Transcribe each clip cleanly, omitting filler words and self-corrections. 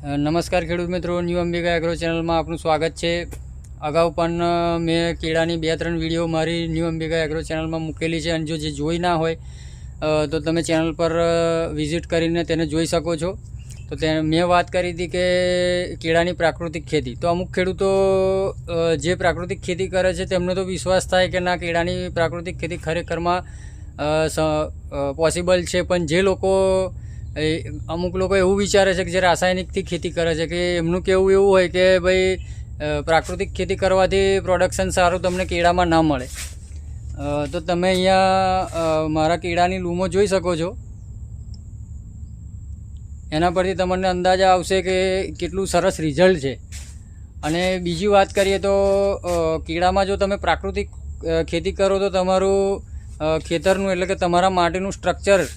નમસ્કાર ખેડૂત મિત્રો, ન્યૂ અંબિકા એગ્રો ચેનલમાં આપનું સ્વાગત છે। અગાઉ પણ મેં કેળાની 2-3 વિડીયો મારી ન્યૂ અંબિકા એગ્રો ચેનલમાં મૂકેલી છે અને જો જે જોઈ ના હોય તો તમે ચેનલ પર વિઝિટ કરીને તેને જોઈ શકો છો। તો મેં વાત કરી હતી કે કેળાની પ્રાકૃતિક ખેતી, તો અમુક ખેડૂતો જે પ્રાકૃતિક ખેતી કરે છે તેમનો તો વિશ્વાસ થાય કે ના, કેળાની પ્રાકૃતિક ખેતી ખરેખરમાં પોસિબલ છે, પણ જે લોકો અમુક લોકો એવું વિચારે છે કે જે રાસાયણિકથી ખેતી કરે છે કે એમનું કહેવું એવું હોય કે ભાઈ પ્રાકૃતિક ખેતી કરવાથી પ્રોડક્શન સારું તમને કેળામાં ના મળે। તો તમે અહીંયા મારા કેળાની લૂમો જોઈ શકો છો, એના પરથી તમને અંદાજા આવશે કે કેટલું સરસ રિઝલ્ટ છે। અને બીજી વાત કરીએ તો કેળામાં જો તમે પ્રાકૃતિક ખેતી કરો તો તમારું ખેતરનું એટલે કે તમારા માટીનું સ્ટ્રક્ચર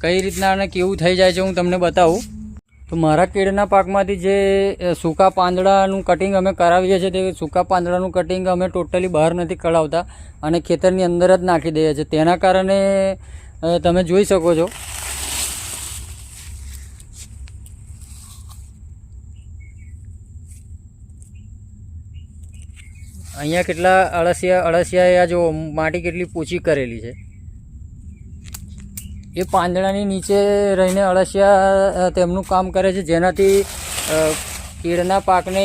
કઈ રીતના અને કેવું થઈ જાય છે હું તમને બતાવું। તો મારા કેળના પાકમાંથી જે સૂકા પાંદડાનું કટિંગ અમે કરાવીએ છીએ, તે સૂકા પાંદડાનું કટિંગ અમે ટોટલી બહાર નથી કઢાવતા અને ખેતરની અંદર જ નાખી દઈએ છીએ। તેના કારણે તમે જોઈ શકો છો અહીંયા કેટલા અળસિયા આ જો માટી કેટલી પોચી કરેલી છે। એ પાંદડાની નીચે રહીને અળસિયા તેમનું કામ કરે છે, જેનાથી કેળના પાકને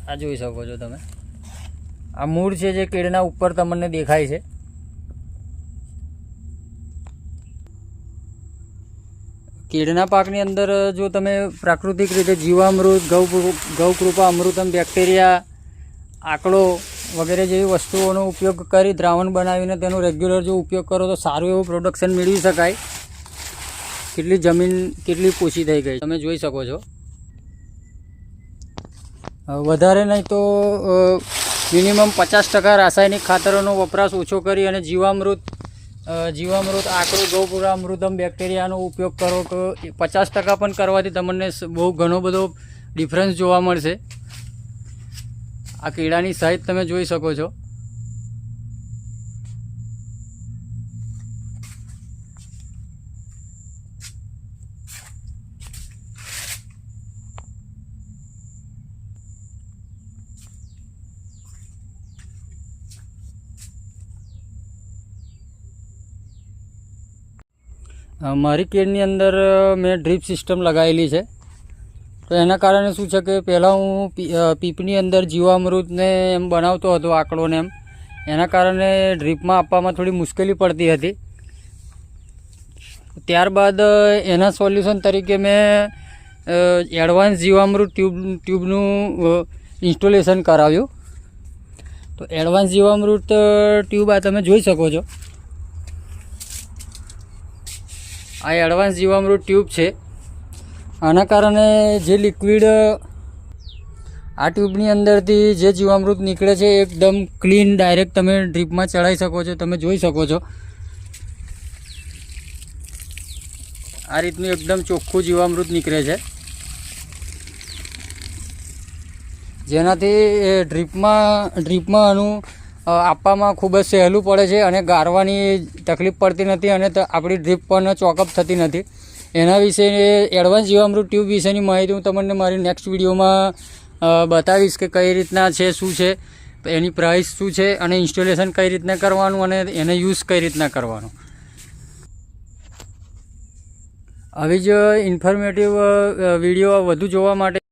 આ જોઈ શકો છો તમે, આ મૂળ છે જે કેળના ઉપર તમને દેખાય છે। કેળના પાકની અંદર જો તમે પ્રાકૃતિક રીતે જીવામૃત, ગૌકૃપા અમૃતમ, બેક્ટેરિયા, આકડો વગેરે જેવી વસ્તુઓનો ઉપયોગ કરી દ્રાવણ બનાવીને તેનો રેગ્યુલર જો ઉપયોગ કરો તો સારું એવું પ્રોડક્શન મેળવી શકાય। કેટલી જમીન કેટલી પોચી થઈ ગઈ તમે જોઈ શકો છો। વધારે નહીં તો મિનિમમ 50% રાસાયણિક ખાતરોનો વપરાશ ઓછો કરી અને જીવામૃત, આકડું, ગૌકૃપા અમૃતમ, બેક્ટેરિયાનો ઉપયોગ કરો તો 50% પણ કરવાથી તમને બહુ ઘણો બધો ડિફરન્સ જોવા મળશે। આ કેળાની સાઈઝ તમે જોઈ શકો છો। મારી કેળની અંદર મેં ડ્રીપ સિસ્ટમ લગાવેલી છે, તો એના કારણે શું છે કે પહેલાં હું પીપની અંદર જીવામૃતને એમ બનાવતો હતો, આકડોને એમ, એના કારણે ડ્રીપમાં આપવામાં થોડી મુશ્કેલી પડતી હતી। ત્યારબાદ એના સોલ્યુશન તરીકે મેં એડવાન્સ જીવામૃત ટ્યુબનું ઇન્સ્ટોલેશન કરાવ્યું। તો એડવાન્સ જીવામૃત ટ્યુબ આ તમે જોઈ શકો છો, આ એડવાન્સ જીવામૃત ટ્યુબ છે। આના કારણે જે લિક્વિડ આ ટ્યુબની અંદરથી જે જીવામૃત નીકળે છે એકદમ ક્લીન ડાયરેક્ટ તમે ડ્રીપમાં ચડાવી શકો છો। તમે જોઈ શકો છો આ રીતનું એકદમ ચોખ્ખું જીવામૃત નીકળે છે, જેનાથી ડ્રીપમાં આનું આપવામાં ખૂબ જ સહેલું પડે છે અને ગારવાની તકલીફ પડતી નથી અને આપણી ડ્રીપ પણ ચોકઅપ થતી નથી। એના વિશે એડવાન્સ જીવામૃત ટ્યુબ વિશેની માહિતી હું તમને મારી નેક્સ્ટ વિડીયોમાં બતાવીશ કે કઈ રીતના છે, શું છે, એની પ્રાઇસ શું છે અને ઇન્સ્ટોલેશન કઈ રીતના કરવાનું અને એને યુઝ કઈ રીતના કરવાનું। આવી જ ઇન્ફોર્મેટિવ વિડીયો વધુ જોવા માટે